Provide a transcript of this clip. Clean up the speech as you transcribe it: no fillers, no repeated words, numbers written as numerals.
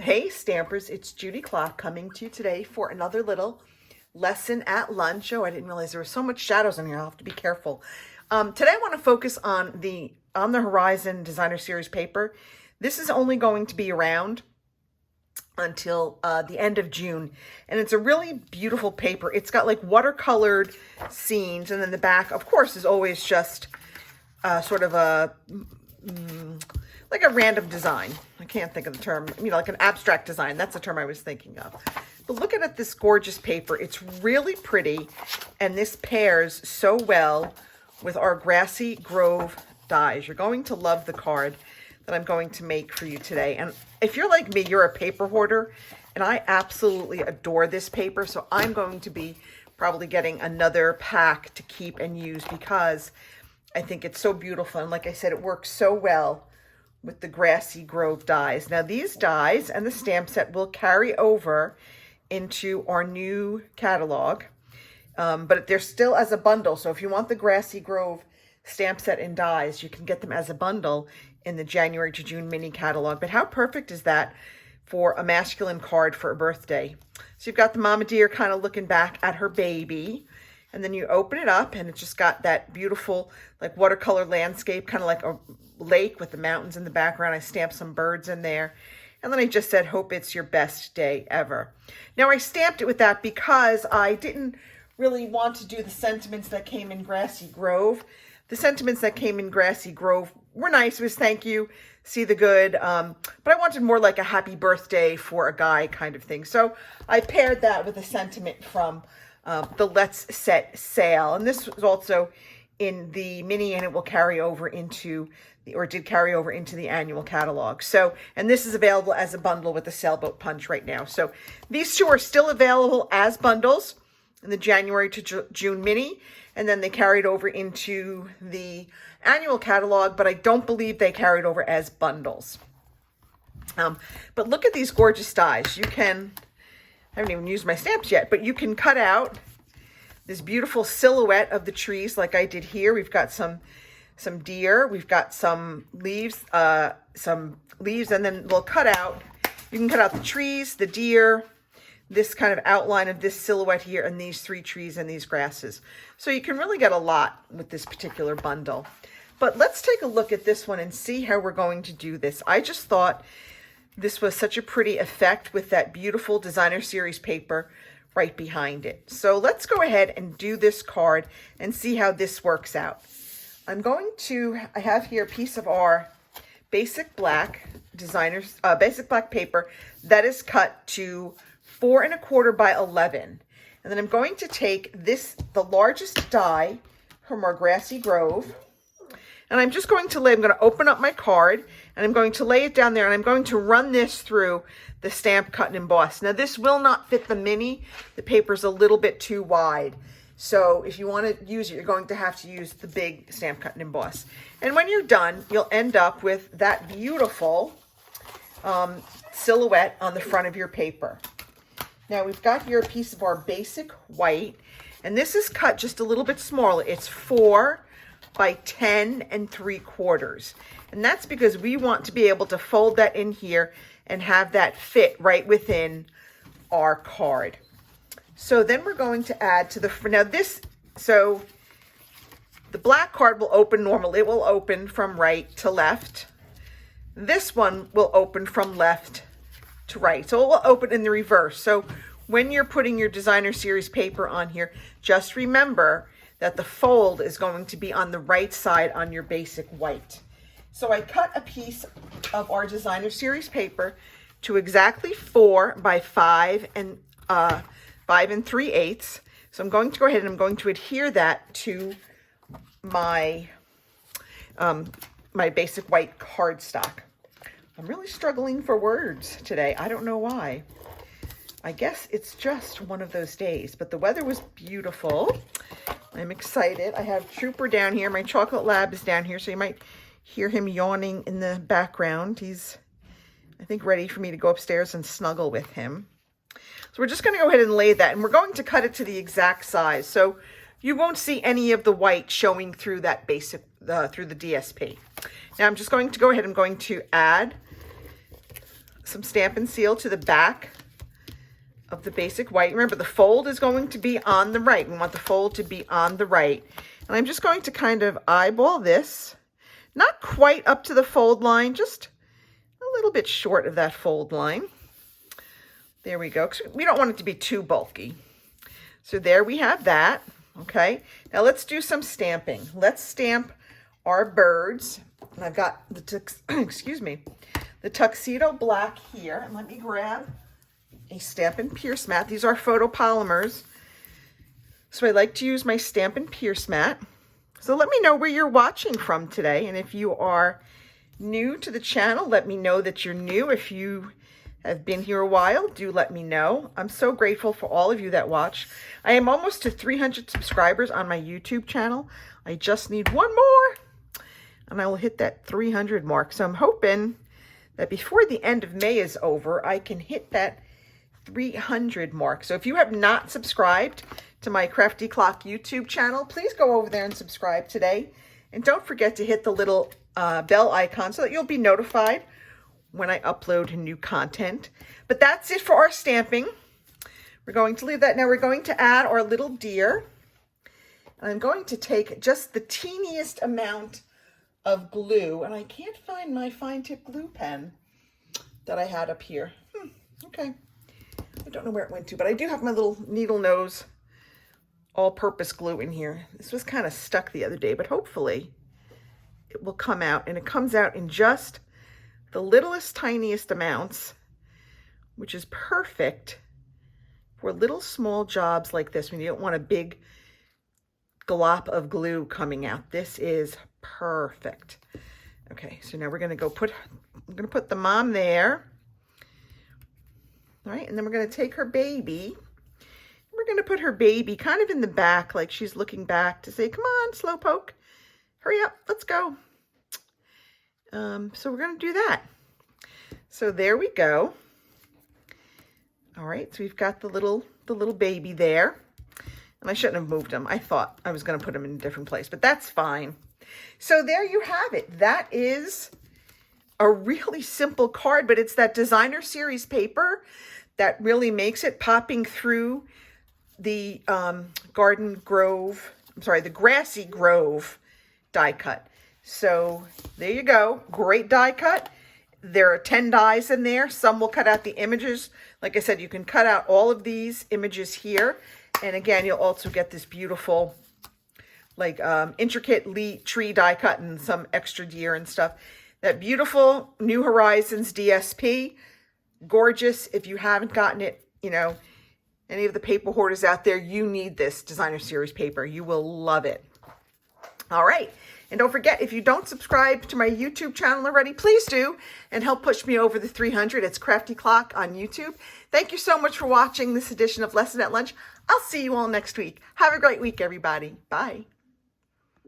Hey Stampers, it's Judy Klock coming to you today for another little lesson at lunch. Oh, I didn't realize there were so much shadows in here. I'll have to be careful. Today I want to focus on the Horizon Designer Series paper. This is only going to be around until the end of June, and it's a really beautiful paper. It's got like watercolored scenes, and then the back, of course, is always just sort of a like a random design. I can't think of the term, like an abstract design. That's the term I was thinking of. But look at this gorgeous paper. It's really pretty, and this pairs so well with our Grassy Grove dies. You're going to love the card that I'm going to make for you today. And if you're like me, you're a paper hoarder, and I absolutely adore this paper. So I'm going to be probably getting another pack to keep and use because I think it's so beautiful. And like I said, it works so well with the Grassy Grove dies. Now these dies and the stamp set will carry over into our new catalog, but they're still as a bundle. So if you want the Grassy Grove stamp set and dies, you can get them as a bundle in the January to June mini catalog. But how perfect is that for a masculine card for a birthday? So you've got the mama deer kind of looking back at her baby, and then you open it up and it's just got that beautiful like watercolor landscape, kind of like a lake with the mountains in the background. I stamped some birds in there. And then I just said, hope it's your best day ever. Now I stamped it with that because I didn't really want to do the sentiments that came in Grassy Grove. The sentiments that came in Grassy Grove were nice. It was thank you, see the good. But I wanted more like a happy birthday for a guy kind of thing. So I paired that with a sentiment from the Let's Set sale. And this was also in the mini, and it will carry over into did carry over into the annual catalog. So, and this is available as a bundle with the Sailboat Punch right now. So these two are still available as bundles in the January to June mini, and then they carried over into the annual catalog, but I don't believe they carried over as bundles. But look at these gorgeous dies. You can, I haven't even used my stamps yet, but you can cut out this beautiful silhouette of the trees like I did here. We've got some deer, we've got some leaves, and then we'll cut out, you can cut out the trees, the deer, this kind of outline of this silhouette here, and these three trees and these grasses. So you can really get a lot with this particular bundle. But let's take a look at this one and see how we're going to do this. I just thought this was such a pretty effect with that beautiful Designer Series paper right behind it. So let's go ahead and do this card and see how this works out. I have here a piece of our basic black basic black paper that is cut to 4 1/4 by 11. And then I'm going to take the largest die from our Grassy Grove, and I'm just going to I'm going to open up my card, and I'm going to lay it down there, and I'm going to run this through the Stamp Cut and Emboss. Now this will not fit the mini. The paper's a little bit too wide. So if you want to use it, you're going to have to use the big Stamp Cut and Emboss. And when you're done, you'll end up with that beautiful silhouette on the front of your paper. Now we've got here a piece of our basic white, and this is cut just a little bit smaller. It's 4 by 10 3/4. And that's because we want to be able to fold that in here and have that fit right within our card. So then we're going to add to so the black card will open normal. It will open from right to left. This one will open from left to right. So it will open in the reverse. So when you're putting your Designer Series paper on here, just remember that the fold is going to be on the right side on your basic white. So I cut a piece of our Designer Series paper to exactly 4 by 5 3/8. So I'm going to go ahead and I'm going to adhere that to my my basic white cardstock. I'm really struggling for words today. I don't know why. I guess it's just one of those days, but the weather was beautiful. I'm excited. I have Trooper down here. My chocolate lab is down here, so you might hear him yawning in the background. He's, I think, ready for me to go upstairs and snuggle with him. So we're just going to go ahead and lay that, and we're going to cut it to the exact size. So you won't see any of the white showing through that basic, through the DSP. Now I'm just going to go ahead, I'm going to add some Stampin' Seal to the back of the basic white. Remember, the fold is going to be on the right. We want the fold to be on the right. And I'm just going to kind of eyeball this. Not quite up to the fold line, just a little bit short of that fold line. There we go. 'Cause we don't want it to be too bulky. So there we have that. Okay. Now let's do some stamping. Let's stamp our birds. And I've got the excuse me, the tuxedo black here. And let me grab a Stampin' Pierce mat. These are photopolymers. So I like to use my Stampin' Pierce mat. So let me know where you're watching from today. And if you are new to the channel, let me know that you're new. If you have been here a while, do let me know. I'm so grateful for all of you that watch. I am almost to 300 subscribers on my YouTube channel. I just need one more and I will hit that 300 mark. So I'm hoping that before the end of May is over, I can hit that 300 mark. So if you have not subscribed to my Crafty Clock YouTube channel, please go over there and subscribe today. And don't forget to hit the little bell icon so that you'll be notified when I upload new content. But that's it for our stamping. We're going to leave that. Now we're going to add our little deer. And I'm going to take just the teeniest amount of glue. And I can't find my fine tip glue pen that I had up here. Okay. I don't know where it went to, but I do have my little needle nose all-purpose glue in here. This was kind of stuck the other day, but hopefully it will come out. And it comes out in just the littlest, tiniest amounts, which is perfect for little small jobs like this when you don't want a big glop of glue coming out. This is perfect. Okay, so now we're going to go I'm going to put the mom there. All right, and then we're going to take her baby. We're going to put her baby kind of in the back, like she's looking back to say, come on, Slowpoke, hurry up, let's go. So we're going to do that. So there we go. All right, so we've got the little baby there. And I shouldn't have moved him. I thought I was going to put him in a different place, but that's fine. So there you have it. That is a really simple card, but it's that designer series paper that really makes it, popping through the the Grassy Grove die cut. So there you go. Great die cut. There are 10 dies in there. Some will cut out the images. Like I said, you can cut out all of these images here. And again, you'll also get this beautiful, like intricate tree die cut and some extra deer and stuff. That beautiful New Horizons DSP. Gorgeous. If you haven't gotten it, you know, any of the paper hoarders out there, you need this designer series paper. You will love it. All right. And don't forget, if you don't subscribe to my YouTube channel already, please do, and help push me over the 300. It's Crafty Clock on YouTube. Thank you so much for watching this edition of Lesson at Lunch. I'll see you all next week. Have a great week, everybody. Bye.